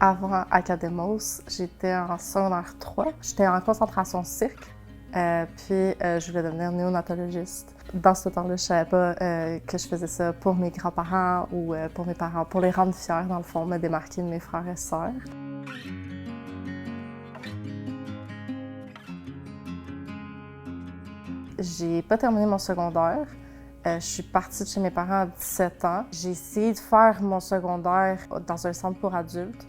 Avant Academos, j'étais en secondaire 3. J'étais en concentration cirque, je voulais devenir néonatologiste. Dans ce temps-là, je savais pas que je faisais ça pour mes grands-parents ou pour mes parents, pour les rendre fiers, dans le fond, me démarquer de mes frères et sœurs. J'ai pas terminé mon secondaire. Je suis partie de chez mes parents à 17 ans. J'ai essayé de faire mon secondaire dans un centre pour adultes.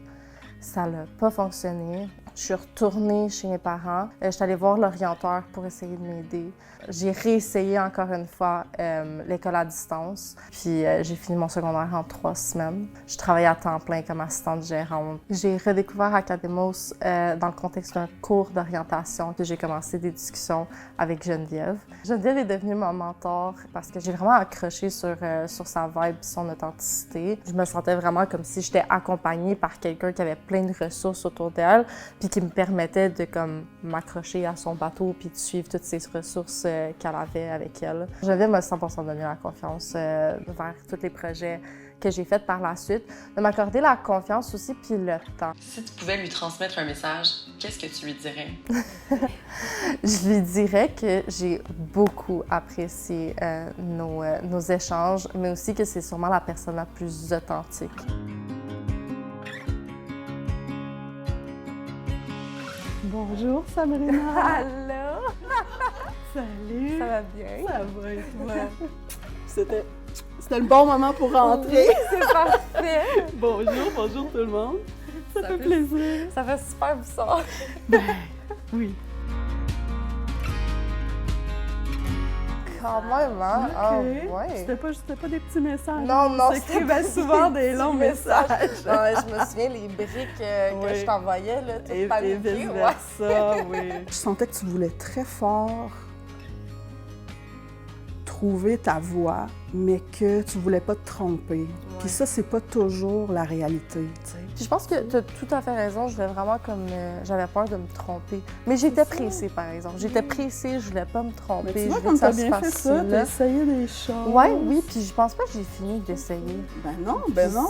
Ça n'a pas fonctionné. Je suis retournée chez mes parents. Je suis allée voir l'orienteur pour essayer de m'aider. J'ai réessayé encore une fois l'école à distance. Puis j'ai fini mon secondaire en 3 semaines. Je travaillais à temps plein comme assistante gérante. J'ai redécouvert Academos dans le contexte d'un cours d'orientation que j'ai commencé des discussions avec Geneviève. Geneviève est devenue mon mentor parce que j'ai vraiment accroché sur sa vibe, son authenticité. Je me sentais vraiment comme si j'étais accompagnée par quelqu'un qui avait plein de ressources autour d'elle, puis qui me permettait de m'accrocher à son bateau puis de suivre toutes ces ressources qu'elle avait avec elle. Geneviève m'a 100% donné la confiance vers tous les projets que j'ai faits par la suite, de m'accorder la confiance aussi puis le temps. Si tu pouvais lui transmettre un message, qu'est-ce que tu lui dirais? Je lui dirais que j'ai beaucoup apprécié nos échanges, mais aussi que c'est sûrement la personne la plus authentique. Bonjour Sabrina! Allô! Salut! Ça va bien? Ça va et toi? C'était le bon moment pour rentrer. Oui, c'est parfait! Bonjour tout le monde. Ça fait plaisir. Ça fait super bizarre. Ben, oui. Quand même, hein? Ah, OK. ouais. C'était pas des petits messages. Non, On c'était s'écrivait souvent des longs messages. Non, je me souviens, les briques que je t'envoyais, là, toutes Et paniquées. vice-versa, oui. Je sentais que tu voulais très fort trouver ta voie, mais que tu voulais pas te tromper. Ouais. Puis ça, c'est pas toujours la réalité, tu sais. Puis je pense que tu as tout à fait raison. Je voulais vraiment j'avais peur de me tromper. Mais j'étais pressée, par exemple. J'étais pressée, je voulais pas me tromper. Mais tu vois, je voulais comme que ça t'as se bien fait fasse ça, là. t'as essayé des choses. Ouais, oui, puis je pense pas que j'ai fini d'essayer. Ben non,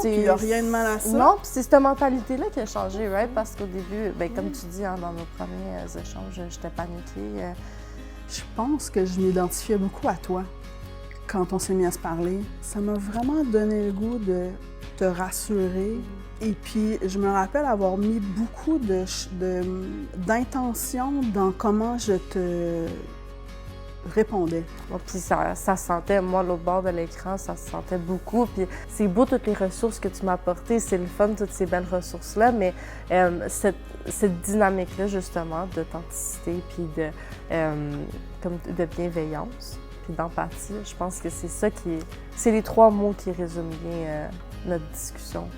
puis il n'y a rien de mal à ça. Non, puis c'est cette mentalité-là qui a changé, right? Parce qu'au début, ben, comme tu dis, hein, dans nos premiers échanges, j'étais paniquée. Je pense que je m'identifiais beaucoup à toi quand on s'est mis à se parler. Ça m'a vraiment donné le goût de te rassurer. Et puis, je me rappelle avoir mis beaucoup d'intention dans comment je te répondais. Bon, puis ça se sentait, moi, l'autre bord de l'écran, ça se sentait beaucoup. Puis c'est beau toutes les ressources que tu m'as apportées, c'est le fun, toutes ces belles ressources-là, mais cette dynamique-là, justement, d'authenticité, puis de bienveillance, puis d'empathie, je pense que c'est ça c'est les 3 mots qui résument bien notre discussion.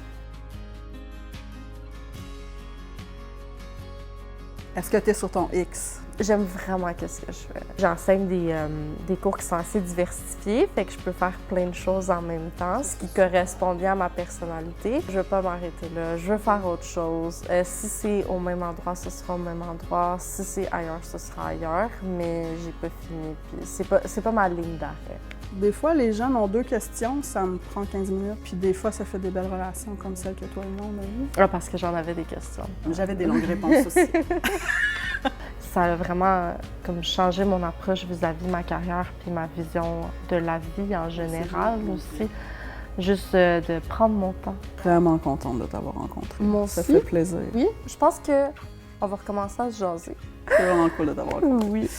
Est-ce que tu es sur ton X? J'aime vraiment ce que je fais. J'enseigne des cours qui sont assez diversifiés, fait que je peux faire plein de choses en même temps, ce qui correspond bien à ma personnalité. Je veux pas m'arrêter là, je veux faire autre chose. Si c'est au même endroit, ce sera au même endroit. Si c'est ailleurs, ce sera ailleurs, mais j'ai pas fini. Puis c'est pas ma ligne d'arrêt. Des fois, les gens ont 2 questions, ça me prend 15 minutes, puis des fois, ça fait des belles relations comme celle que toi et moi, on a eues. Ah, parce que j'en avais des questions. J'avais des longues réponses aussi. Ça a vraiment comme changé mon approche vis-à-vis de ma carrière puis ma vision de la vie en général aussi. Juste de prendre mon temps. Vraiment contente de t'avoir rencontré. Moi Ça aussi. fait plaisir. Oui, je pense qu'on va recommencer à se jaser. C'est vraiment cool de t'avoir rencontré. Oui.